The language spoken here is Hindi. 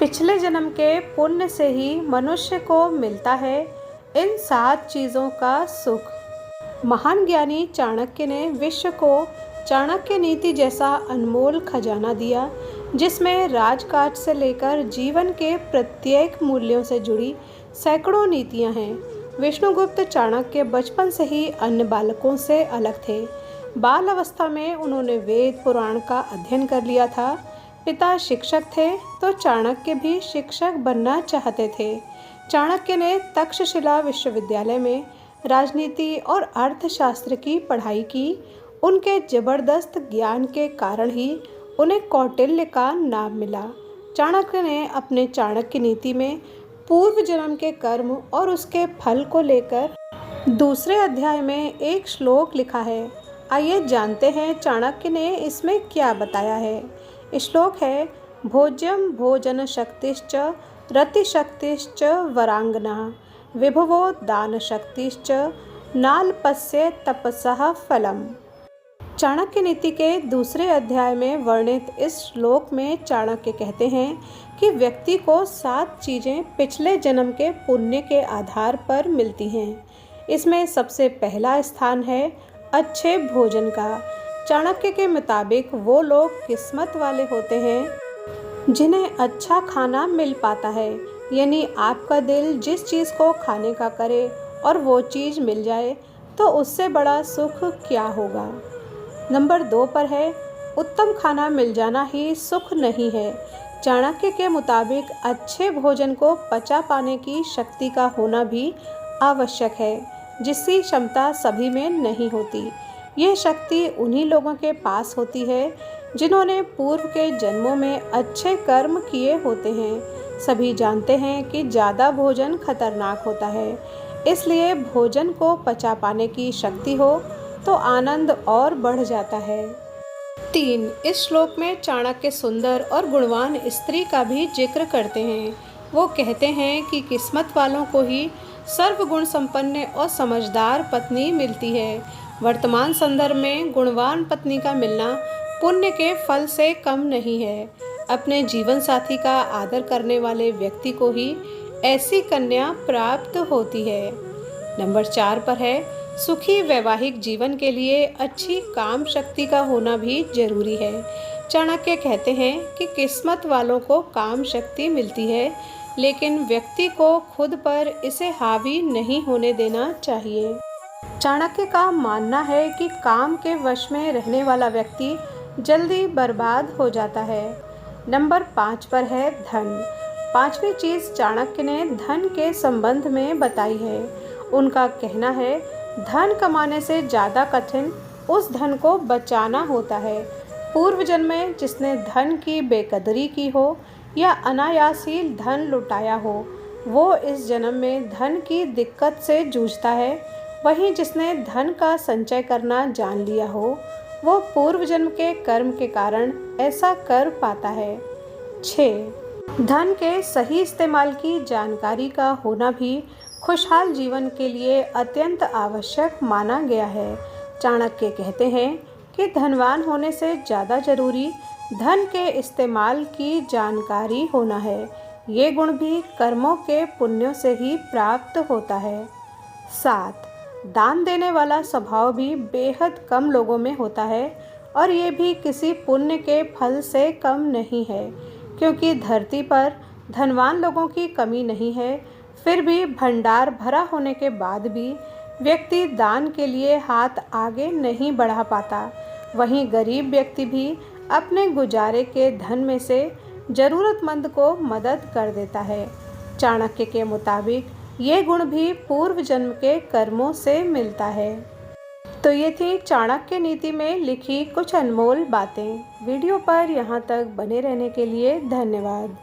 पिछले जन्म के पुण्य से ही मनुष्य को मिलता है इन 7 चीज़ों का सुख। महान ज्ञानी चाणक्य ने विश्व को चाणक्य नीति जैसा अनमोल खजाना दिया, जिसमें राजकाज से लेकर जीवन के प्रत्येक मूल्यों से जुड़ी सैकड़ों नीतियां हैं। विष्णुगुप्त चाणक्य बचपन से ही अन्य बालकों से अलग थे। बाल अवस्था में उन्होंने वेद पुराण का अध्ययन कर लिया था। पिता शिक्षक थे तो चाणक्य भी शिक्षक बनना चाहते थे। चाणक्य ने तक्षशिला विश्वविद्यालय में राजनीति और अर्थशास्त्र की पढ़ाई की। उनके जबरदस्त ज्ञान के कारण ही उन्हें कौटिल्य का नाम मिला। चाणक्य ने अपने चाणक्य नीति में पूर्व जन्म के कर्म और उसके फल को लेकर दूसरे अध्याय में एक श्लोक लिखा है। आइए जानते हैं चाणक्य ने इसमें क्या बताया है। श्लोक है, भोज्यम भोजन शक्तिश्च रतिशक्तिश्च वरांगना विभवो दान शक्तिश्च नाल्पस्य तपसः फलम। चाणक्य नीति के दूसरे अध्याय में वर्णित इस श्लोक में चाणक्य कहते हैं कि व्यक्ति को 7 चीज़ें पिछले जन्म के पुण्य के आधार पर मिलती हैं। इसमें सबसे पहला स्थान है अच्छे भोजन का। चाणक्य के मुताबिक वो लोग किस्मत वाले होते हैं जिन्हें अच्छा खाना मिल पाता है। यानी आपका दिल जिस चीज़ को खाने का करे और वो चीज़ मिल जाए तो उससे बड़ा सुख क्या होगा। नंबर 2 पर है, उत्तम खाना मिल जाना ही सुख नहीं है। चाणक्य के मुताबिक अच्छे भोजन को पचा पाने की शक्ति का होना भी आवश्यक है, जिसकी क्षमता सभी में नहीं होती। यह शक्ति उन्हीं लोगों के पास होती है जिन्होंने पूर्व के जन्मों में अच्छे कर्म किए होते हैं। सभी जानते हैं कि ज़्यादा भोजन खतरनाक होता है, इसलिए भोजन को पचा पाने की शक्ति हो तो आनंद और बढ़ जाता है। 3, इस श्लोक में चाणक्य सुंदर और गुणवान स्त्री का भी जिक्र करते हैं। वो कहते हैं कि किस्मत वालों को ही सर्वगुण संपन्न और समझदार पत्नी मिलती है। वर्तमान संदर्भ में गुणवान पत्नी का मिलना पुण्य के फल से कम नहीं है। अपने जीवन साथी का आदर करने वाले व्यक्ति को ही ऐसी कन्या प्राप्त होती है। नंबर 4 पर है, सुखी वैवाहिक जीवन के लिए अच्छी काम शक्ति का होना भी जरूरी है। चाणक्य कहते हैं कि किस्मत वालों को काम शक्ति मिलती है, लेकिन व्यक्ति को खुद पर इसे हावी नहीं होने देना चाहिए। चाणक्य का मानना है कि काम के वश में रहने वाला व्यक्ति जल्दी बर्बाद हो जाता है। नंबर 5 पर है धन। 5वीं चीज़ चाणक्य ने धन के संबंध में बताई है। उनका कहना है, धन कमाने से ज़्यादा कठिन उस धन को बचाना होता है। पूर्व जन्म में जिसने धन की बेकदरी की हो या अनायास ही धन लुटाया हो, वो इस जन्म में धन की दिक्कत से जूझता है। वहीं जिसने धन का संचय करना जान लिया हो, वो पूर्व जन्म के कर्म के कारण ऐसा कर पाता है। 6, धन के सही इस्तेमाल की जानकारी का होना भी खुशहाल जीवन के लिए अत्यंत आवश्यक माना गया है। चाणक्य कहते हैं कि धनवान होने से ज़्यादा जरूरी धन के इस्तेमाल की जानकारी होना है। ये गुण भी कर्मों के पुण्यों से ही प्राप्त होता है। 7, दान देने वाला स्वभाव भी बेहद कम लोगों में होता है और ये भी किसी पुण्य के फल से कम नहीं है, क्योंकि धरती पर धनवान लोगों की कमी नहीं है। फिर भी भंडार भरा होने के बाद भी व्यक्ति दान के लिए हाथ आगे नहीं बढ़ा पाता। वहीं गरीब व्यक्ति भी अपने गुजारे के धन में से ज़रूरतमंद को मदद कर देता है। चाणक्य के मुताबिक ये गुण भी पूर्व जन्म के कर्मों से मिलता है। तो ये थी चाणक्य नीति में लिखी कुछ अनमोल बातें। वीडियो पर यहाँ तक बने रहने के लिए धन्यवाद।